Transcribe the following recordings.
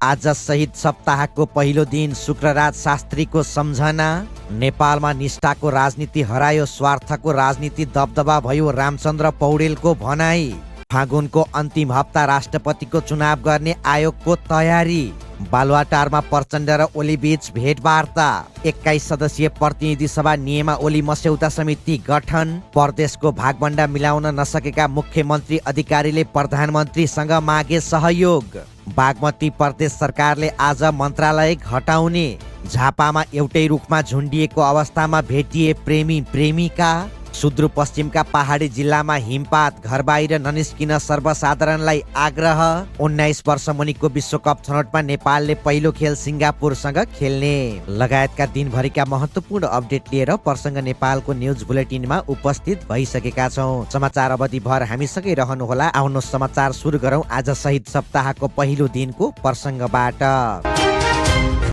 आज शहीद सप्ताहको पहिलो दिन शुक्रराज शास्त्रीको सम्झना। नेपालमा निष्ठाको राजनीति हरायो, स्वार्थको राजनीति दबदबा भयो, रामचन्द्र पौडेलको भनाई। फागुनको अन्तिम हप्ता राष्ट्रपतिको चुनाव गर्ने आयोगको तयारी। बालुवाटारमा प्रचण्ड र ओली बीच भेटवार्ता। 21 सदस्यीय प्रतिनिधि सभा नियमावली मस्यौदा समिति गठन। प्रदेशको भागभण्डा मिलाउन नसकेका मुख्यमन्त्री अधिकारीले प्रधानमन्त्रीसँग मागे सहयोग। बागमती प्रदेश सरकारले आज मन्त्रालय घटाउने। झापामा एउटै रुखमा झुन्डिएको अवस्थामा भेटिए प्रेमी प्रेमिका। सुदूरपश्चिमका पहाडी जिल्लामा हिमपात, घर बाहिर ननिस्किन सर्वसाधारणलाई आग्रह। 19 वर्ष मुनिको विश्वकप छनौटमा नेपालले पहिलो खेल सिङ्गापुरसँग खेल्ने लगायतका दिनभरिका महत्त्वपूर्ण अपडेट लिएर प्रसङ्ग नेपालको न्युज बुलेटिनमा उपस्थित भइसकेका छौँ। समाचार अवधिभर हामीसँगै रहनुहोला। आउनु समाचार सुरु गरौँ आज शहीद सप्ताहको पहिलो दिनको प्रसङ्गबाट।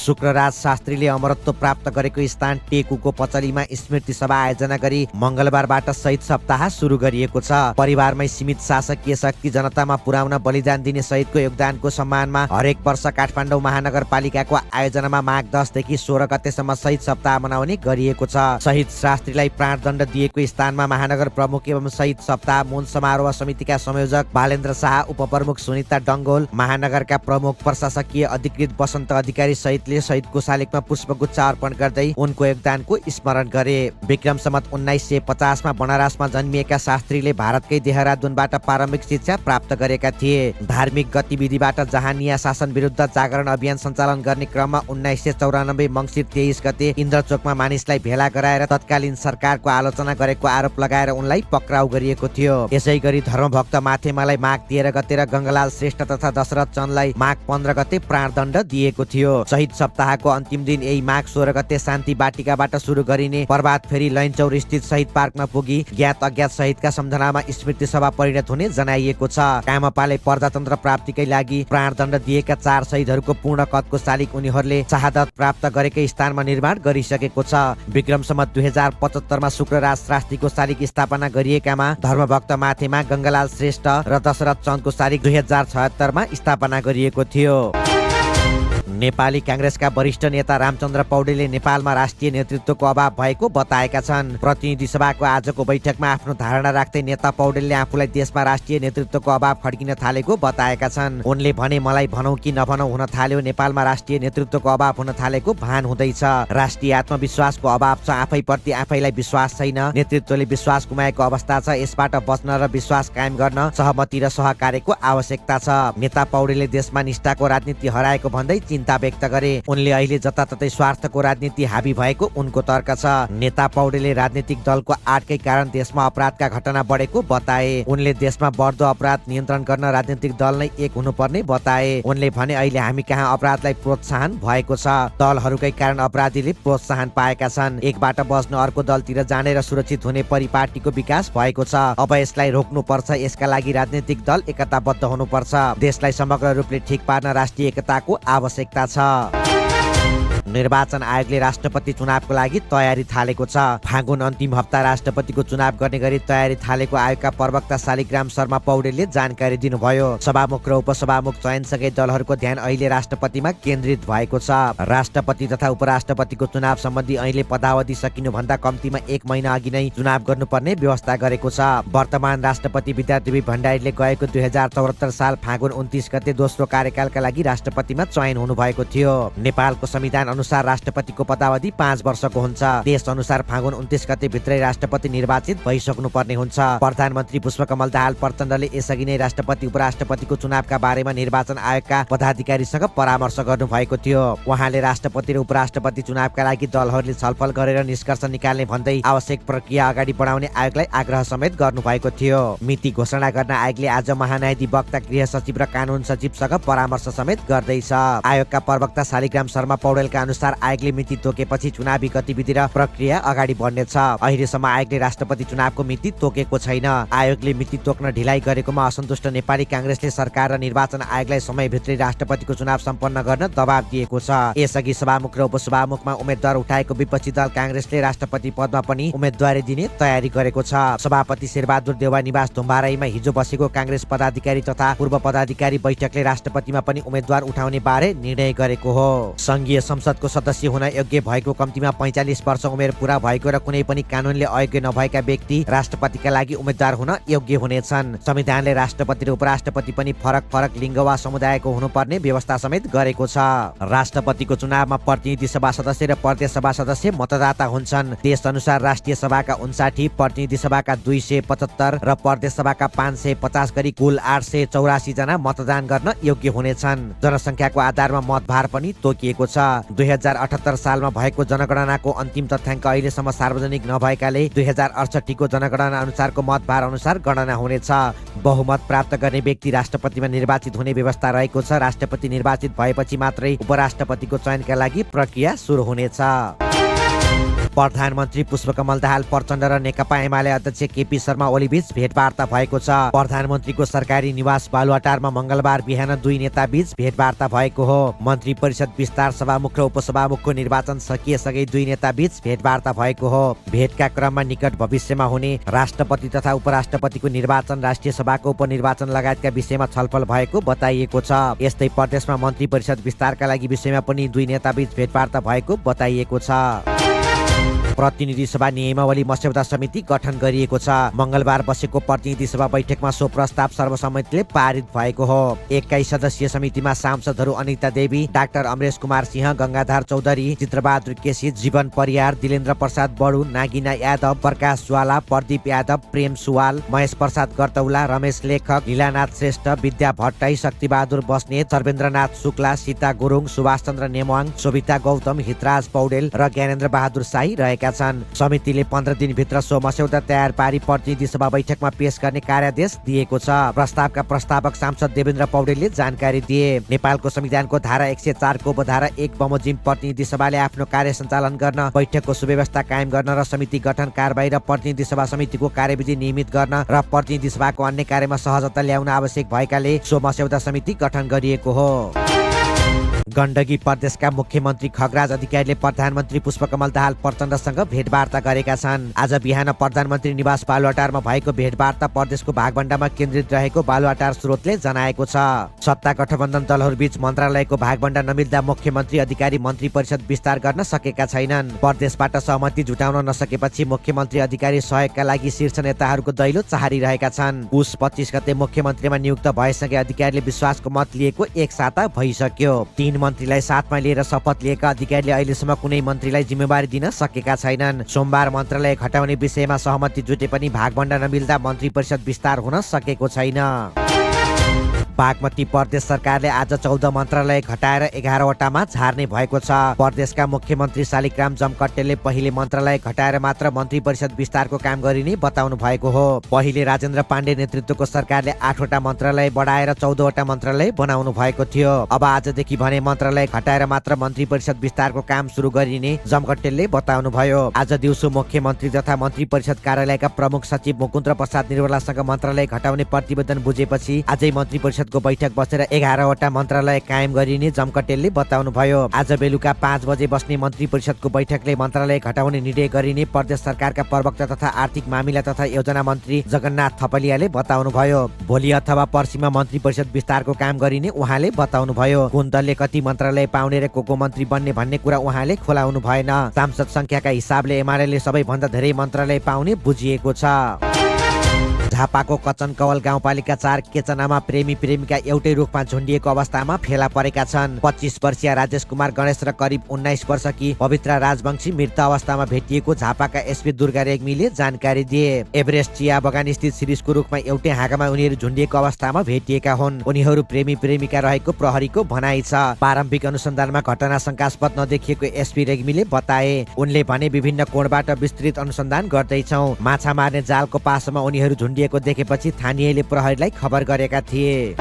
शुक्रराज शास्त्रीले अमरत्व प्राप्त गरेको स्थान टेकुको पचलीमा स्मृति सभा आयोजना गरी मङ्गलबारबाट शहीद सप्ताह सुरु गरिएको छ। परिवारमै सीमित शासकीय शक्ति जनतामा पुर्याउन बलिदान दिने शहीदको योगदानको सम्मानमा हरेक वर्ष काठमाडौँ महानगरपालिकाको आयोजनामा माघ 10 देखि 16 गतेसम्म शहीद सप्ताह मनाउने गरिएको छ। शहीद शास्त्रीलाई प्राणदण्ड दिएको स्थानमा महानगर प्रमुख एवं शहीद सप्ताह मूल समारोह समितिका संयोजक बालेन्द्र शाह, उपप्रमुख सुनिता डङ्गोल, महानगरका प्रमुख प्रशासकीय अधिकृत वसन्त अधिकारी सहितले शहीदको शालिगमा पुष्पगुच्छ अर्पण गर्दै उनको योगदानको स्मरण गरे। विक्रम सम्वत 1950 मा बनारसमा जन्मिएका शास्त्रीले भारतकै देहरादूनबाट प्रारम्भिक शिक्षा प्राप्त गरेका थिए। धार्मिक गतिविधिबाट जहानिया शासन विरुद्ध जागरण अभियान सञ्चालन गर्ने क्रममा 1994 मङ्सिर 23 गते इन्द्रचोकमा मानिसलाई भेला गराएर तत्कालीन सरकारको आलोचना गरेको आरोप लगाएर उनलाई पक्राउ गरिएको थियो। यसै गरी धर्मभक्त माथेमालाई माघ 13 गते र गङ्गलाल श्रेष्ठ तथा दशरथ चन्दलाई माघ 15 गते प्राणदण्ड दिएको थियो। शहीद सप्ताहको अन्तिम दिन यही माघ 16 गते शान्ति बाटिकाबाट सुरु गरिने प्रभात फेरि लैनचौर स्थित शहीद पार्कमा पुगी ज्ञात अज्ञात शहीदका सम्झनामा स्मृति सभा परिणत हुने जनाइएको छ। कामपाले प्रजातन्त्र प्राप्तिकै लागि प्राणदण्ड दिएका 4 शहीदहरूको पूर्ण कदको शालिग उनीहरूले शहादत प्राप्त गरेकै स्थानमा निर्माण गरिसकेको छ। विक्रम सम्वत 2075 मा शुक्रराज शास्त्रीको शालिग स्थापना गरिएकामा धर्मभक्त माथेमा, गङ्गलाल श्रेष्ठ र दशरथ चन्दको शालिग 2076 मा स्थापना गरिएको थियो। नेपाली काङ्ग्रेसका वरिष्ठ नेता रामचन्द्र पौडेलले नेपालमा राष्ट्रिय नेतृत्वको अभाव भएको बताएका छन्। प्रतिनिधि सभाको आजको बैठकमा आफ्नो धारणा राख्दै नेता पौडेलले आफूलाई देशमा राष्ट्रिय नेतृत्वको अभाव खड्किन थालेको बताएका छन्। उनले भने मलाई भनौँ कि नभनौँ हुन थाल्यो, नेपालमा राष्ट्रिय नेतृत्वको अभाव हुन थालेको भान हुँदैछ। राष्ट्रिय आत्मविश्वासको अभाव छ, आफैप्रति आफैलाई विश्वास छैन, नेतृत्वले विश्वास गुमाएको अवस्था छ। यसबाट बच्न र विश्वास कायम गर्न सहमति र सहकार्यको आवश्यकता छ। नेता पौडेलले देशमा निष्ठाको राजनीति हराएको भन्दै चिन्ता व्यक्त गरे। उनले अहिले जताततै स्वार्थको राजनीति हाबी भएको उनको तर्क छ। नेता पौडेलले राजनीतिक दलको आडकै कारण देशमा अपराधका घटना बढेको बताए। उनले देशमा बढ्दो अपराध नियन्त्रण गर्न राजनीतिक दल नै एक हुनुपर्ने बताए। उनले भने अहिले हामी कहाँ अपराधलाई प्रोत्साहन भएको छ, दलहरूकै कारण अपराधीले प्रोत्साहन पाएका छन्। एकबाट बस्न अर्को दलतिर जाने र सुरक्षित हुने परिपाटीको विकास भएको छ। अब यसलाई रोक्नुपर्छ, यसका लागि राजनीतिक दल एकताबद्ध हुनुपर्छ। देशलाई समग्र रूपले ठिक पार्न राष्ट्रिय एकताको आवश्यकता छ। निर्वाचन आयोगले राष्ट्रपति चुनावको लागि तयारी थालेको छ। फागुन अन्तिम हप्ता राष्ट्रपतिको चुनाव गर्ने गरी तयारी थालेको आयोगका प्रवक्ता शालिग्राम शर्मा पौडेलले जानकारी दिनुभयो। सभामुख र उपसभामुख चयनसँगै दलहरूको ध्यान अहिले राष्ट्रपतिमा केन्द्रित भएको छ। राष्ट्रपति तथा उपराष्ट्रपतिको चुनाव सम्बन्धी अहिले पदावधि सकिनुभन्दा कम्तीमा 1 महिना अघि नै चुनाव गर्नुपर्ने व्यवस्था गरेको छ। वर्तमान राष्ट्रपति विद्यादेवी भण्डारीले गएको 2074 साल फागुन 29 गते दोस्रो कार्यकालका लागि राष्ट्रपतिमा चयन हुनुभएको थियो। नेपालको संविधान अनुसार राष्ट्रपतिको पदावधि 5 वर्षको हुन्छ। देश अनुसार फागुन 29 गते भित्रै राष्ट्रपति निर्वाचित भइसक्नु पर्ने हुन्छ। प्रधानमन्त्री पुष्पकमल दाहाल प्रचण्डले यसअघि नै राष्ट्रपति उपराष्ट्रपतिको चुनावका बारेमा निर्वाचन आयोगका पदाधिकारीसँग परामर्श गर्नु भएको थियो। उहाँले राष्ट्रपति र उपराष्ट्रपति चुनावका लागि दलहरूले छलफल गरेर निष्कर्ष निकाल्ने भन्दै आवश्यक प्रक्रिया अगाडि बढाउने आयोगलाई आग्रह समेत गर्नु भएको थियो। मिति घोषणा गर्न आयोगले आज महान्यायाधिवक्ता, गृह सचिव र कानुन सचिवसँग परामर्श समेत गर्दैछ। आयोगका प्रवक्ता शालिग्राम शर्मा पौडेलका अनुसार आयोगले मिति तोकेपछि चुनावी गतिविधि र प्रक्रिया अगाडि बढ्नेछ। अहिलेसम्म आयोगले राष्ट्रपति चुनावको मिति तोकेको छैन। आयोगले मिति तोक्न ढिलाइ गरेकोमा असन्तुष्ट नेपाली कांग्रेसले सरकार र निर्वाचन आयोगलाई समयभित्रै राष्ट्रपतिको चुनाव सम्पन्न गर्न दबाब दिएको छ। यसअघि सभामुख र उपसभामुखमा उम्मेद्वार उठाएको विपक्षी दल कांग्रेसले राष्ट्रपति पदमा पनि उम्मेद्वारी दिने तयारी गरेको छ। सभापति शेरबहादुर देउवा निवास धुम्बाराईमा हिजो बसेको कांग्रेस पदाधिकारी तथा पूर्व पदाधिकारी बैठकले राष्ट्रपतिमा पनि उम्मेद्वार उठाउने बारे निर्णय गरेको हो। संघीय संसदको सदस्य हुन योग्य भएको कम्तीमा 45 वर्ष उमेर पूरा भएको र कुनै पनि कानूनले अयोग्य नभएका व्यक्ति राष्ट्रपतिका लागि उम्मेद्वार हुन योग्य हुनेछन्। संविधानले राष्ट्रपति र उपराष्ट्रपति पनि फरक फरक लिङ्ग वा समुदायको हुनुपर्ने व्यवस्था समेत गरेको छ। राष्ट्रपतिको चुनावमा प्रतिनिधि सभा सदस्य र प्रदेश सभा सदस्य मतदाता हुन्छन्। त्यस अनुसार राष्ट्रिय सभाका 59, प्रतिनिधि सभाका 275 र प्रदेश सभाका 550 गरी कुल 884 जना मतदान गर्न योग्य हुनेछन्। जनसङ्ख्याको आधारमा मतभार पनि तोकिएको छ। 2078 सालमा भएको जनगणनाको अन्तिम तथ्याङ्क अहिलेसम्म सार्वजनिक नभएकाले 2068 को जनगणना अनुसारको मतभार अनुसार गणना हुनेछ। बहुमत प्राप्त गर्ने व्यक्ति राष्ट्रपतिमा निर्वाचित हुने व्यवस्था रहेको छ। राष्ट्रपति निर्वाचित भएपछि मात्रै उपराष्ट्रपतिको चयनका लागि प्रक्रिया सुरु हुनेछ। प्रधानमन्त्री पुष्पकमल दाहाल प्रचण्ड र नेकपा एमाले अध्यक्ष केपी शर्मा ओली बीच भेटवार्ता भएको छ। प्रधानमन्त्रीको सरकारी निवास बालुवाटारमा मंगलबार बिहान दुई नेता बीच भेटवार्ता भएको हो। मन्त्री परिषद विस्तार सभामुख र उपसभामुखको निर्वाचन सकिएसँगै दुई नेता बीच भेटवार्ता भएको हो। भेटका क्रममा निकट भविष्यमा हुने राष्ट्रपति तथा उपराष्ट्रपतिको निर्वाचन, राष्ट्रिय सभाको उपनिर्वाचन लगायतका विषयमा छलफल भएको बताइएको छ। यस्तै प्रदेशमा मन्त्री परिषद विस्तारका लागि विषयमा पनि दुई नेता बीच भेटवार्ता भएको बताइएको छ। प्रतिनिधि सभा नियमावली मस्यौदा समिति गठन गरिएको छ। मंगलबार बसेको प्रतिनिधि सभा बैठकमा सो प्रस्ताव सर्वसम्मतिले पारित भएको हो। 21 सदस्यीय समितिमा सांसदहरू अनिता देवी, डाक्टर अमरेश कुमार सिंह, गंगाधर चौधरी, चित्रबहादुर केसी, जीवन परियार, दिलेन्द्र प्रसाद बडु, नागिना यादव, प्रकाश ज्वाला, प्रदीप यादव, प्रेम सुवाल, महेश प्रसाद गर्तौला, रमेश लेखक, लीलानाथ श्रेष्ठ, विद्या भट्टाई, शक्तिबहादुर बस्नेत, सर्वेन्द्रनाथ शुक्ला, सीता गुरुङ, सुभाष चन्द्र नेमवाङ, शोभिता गौतम, हितराज पौडेल र ज्ञानेन्द्र बहादुर साई रहेका छन्। समितिले 15 दिनभित्र सो मस्यौदा तयार पारी प्रतिनिधि सभा बैठकमा पेश गर्ने कार्यादेश दिएको छ। प्रस्तावका प्रस्तावक सांसद देवेन्द्र पौडेलले जानकारी दिए। नेपालको संविधानको धारा 104 को उपधारा 1 बमोजिम प्रतिनिधि सभाले आफ्नो कार्य सञ्चालन गर्न, बैठकको सुव्यवस्था कायम गर्न र समिति गठन, कारबाही र प्रतिनिधि सभा समितिको कार्यविधि नियमित गर्न र प्रतिनिधि सभाको अन्य कार्यमा सहजता ल्याउन आवश्यक भएकाले सो मस्यौदा समिति गठन गरिएको हो। गण्डकी प्रदेशका मुख्यमन्त्री खगराज अधिकारीले प्रधानमन्त्री पुष्पकमल दाहाल प्रचण्डसँग भेटवार्ता गरेका छन्। आज बिहान प्रधानमन्त्री निवास बालुवाटारमा भएको भेटवार्ता प्रदेशको भागभण्डामा केन्द्रित रहेको बालुवाटार स्रोतले जनाएको छ। सत्ता गठबन्धन दलहरूबीच मन्त्रालयको भागभण्डा नमिल्दा मुख्यमन्त्री अधिकारी मन्त्री परिषद विस्तार गर्न सकेका छैनन्। प्रदेशबाट सहमति जुटाउन नसकेपछि मुख्यमन्त्री अधिकारी सहयोगका लागि शीर्ष नेताहरूको दैलो चाहरिरहेका छन्। पुस 25 गते मुख्यमन्त्रीमा नियुक्त भएसँगै अधिकारीले विश्वासको मत लिएको एक साता भइसक्यो। 3 मन्त्रीलाई साथमा लिएर शपथ लिएका अधिकारीले अहिलेसम्म कुनै मन्त्रीलाई जिम्मेवारी दिन सकेका छैनन्। सोमबार मन्त्रालय घटाउने विषयमा सहमति जुटे पनि भागभण्डा नमिल्दा मन्त्री परिषद विस्तार हुन सकेको छैन। बागमती प्रदेश सरकारले आज 14 मन्त्रालय घटाएर 11 वटामा झार्ने भएको छ। प्रदेशका मुख्यमन्त्री शालिग्राम जमकट्टेले पहिले मन्त्रालय घटाएर मात्र मन्त्री परिषद विस्तारको काम गरिने बताउनु भएको हो। पहिले राजेन्द्र पाण्डे नेतृत्वको सरकारले 8 वटा मन्त्रालय बढाएर 14 वटा मन्त्रालय बनाउनु भएको थियो। अब आजदेखि भने मन्त्रालय घटाएर मात्र मन्त्री परिषद विस्तारको काम सुरु गरिने जमकट्टेलले बताउनु भयो। आज दिउँसो मुख्यमन्त्री तथा मन्त्री परिषद कार्यालयका प्रमुख सचिव मुकुन्द्र प्रसाद निर्मलासँग मन्त्रालय घटाउने प्रतिवेदन बुझेपछि आजै मन्त्री परिषदको बैठक बसेर 11 वटा मन्त्रालय कायम गरिने जमकट्टेलले बताउनु भयो। आज बेलुका 5 बजे बस्ने मन्त्री परिषदको बैठकले मन्त्रालय घटाउने निर्णय गरिने प्रदेश सरकारका प्रवक्ता तथा आर्थिक मामिला तथा योजना मन्त्री जगन्नाथ थपलियाले बताउनु भयो। भोलि अथवा पर्सिमा मन्त्री परिषद विस्तारको काम गरिने उहाँले बताउनु भयो। कुन दलले कति मन्त्रालय पाउने र को मन्त्री बन्ने भन्ने कुरा उहाँले खोलाउनु भएन। सांसद संख्याका हिसाबले एमाले सबैभन्दा धेरै मन्त्रालय पाउने बुझिएको छ। झापाको कचनकवल गाउँपालिका 4 केचनामा प्रेमी प्रेमिका एउटै रुखमा झुन्डिएको अवस्थामा फेला परेका छन्। 25 वर्षीय राजेश कुमार गणेश र करिब 19 वर्षकी पवित्रा राजवंशी मृत अवस्थामा भेटिएको झापाका एसपी दुर्गा रेग्मीले जानकारी दिए। एभरेस्ट चिया बगान स्थित शिरीषको रुखमा एउटै हाँगामा उनीहरू झुन्डिएको अवस्थामा भेटिएका हुन्। उनीहरू प्रेमी प्रेमिका रहेको प्रहरीको भनाइ छ। प्रारम्भिक अनुसन्धानमा घटना शंकास्पद नदेखिएको एसपी रेग्मीले बताए। उनले भने विभिन्न कोणबाट विस्तृत अनुसन्धान गर्दैछौँ। माछा मार्ने जालको पासोमा उनीहरू झुन्डिएको देखेपछि स्थानीयले प्रहरीलाई खबर गरेका थिए।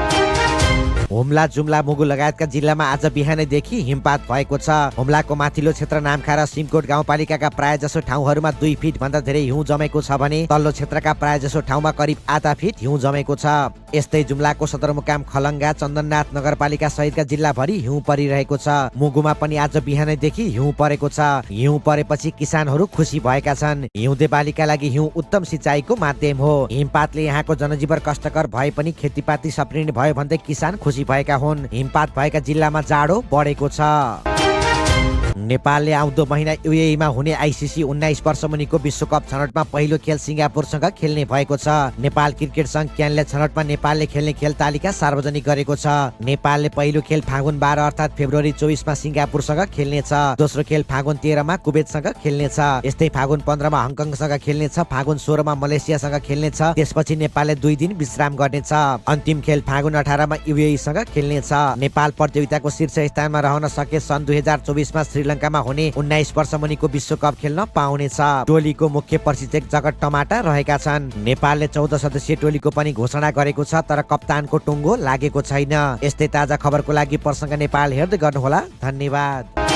हुम्ला, जुम्ला, मुगु लगायतका जिल्लामा आज बिहानैदेखि हिमपात भएको छ। हुम्लाको माथिल्लो क्षेत्र नामखा र सिमकोट गाउँपालिकाका प्राय जसो ठाउँहरूमा 2 फिट भन्दा धेरै हिउँ जमेको छ भने तल्लो क्षेत्रका प्राय जसो ठाउँमा करिब आधा फिट हिउँ जमेको छ। यस्तै जुम्लाको सदरमुकाम खलङ्गा, चन्दननाथ नगरपालिका सहितका जिल्लाभरि हिउँ परिरहेको छ। मुगुमा पनि आज बिहानैदेखि हिउँ परेको छ। हिउँ परेपछि किसानहरू खुसी भएका छन्। हिउँदे बालीका लागि हिउँ उत्तम सिँचाइको माध्यम हो। हिमपातले यहाँको जनजीवन कष्टकर भए पनि खेतीपाती सप्रिने भयो भन्दै किसान खुसी भएका हुन्। हिमपात भएका जिल्लामा जाडो बढेको छ। नेपालले आउँदो महिना युएईमा हुने आइसिसी 19 वर्ष मुनिको विश्वकप छनौटमा पहिलो खेल सिङ्गापुरसँग खेल्ने भएको छ। नेपाल क्रिकेट संघ क्यानले छनौटमा नेपालले खेल्ने खेल तालिका सार्वजनिक गरेको छ। नेपालले पहिलो खेल फागुन 12 अर्थात् फेब्रुअरी 24 मा सिङ्गापुरसँग खेल्नेछ। दोस्रो खेल फागुन 13 मा कुवेतसँग खेल्नेछ। यस्तै फागुन 15 मा हङकङसँग खेल्नेछ। फागुन 16 मा मलेसियासँग खेल्नेछ। त्यसपछि नेपालले 2 दिन विश्राम गर्नेछ। अन्तिम खेल फागुन 18 मा युएईसँग खेल्नेछ। नेपाल प्रतियोगिताको शीर्ष स्थानमा रहन सके सन् 2024 मा श्रीलङ्कामा हुने 19 वर्ष मुनिको विश्वकप खेल्न पाउनेछ। टोलीको मुख्य प्रशिक्षक जगत टमाटा रहेका छन्। नेपालले 14 सदस्यीय टोलीको पनि घोषणा गरेको छ, तर कप्तानको टुङ्गो लागेको छैन। यस्तै ताजा खबरको लागि प्रसङ्ग नेपाल हेर्दै गर्नुहोला। धन्यवाद।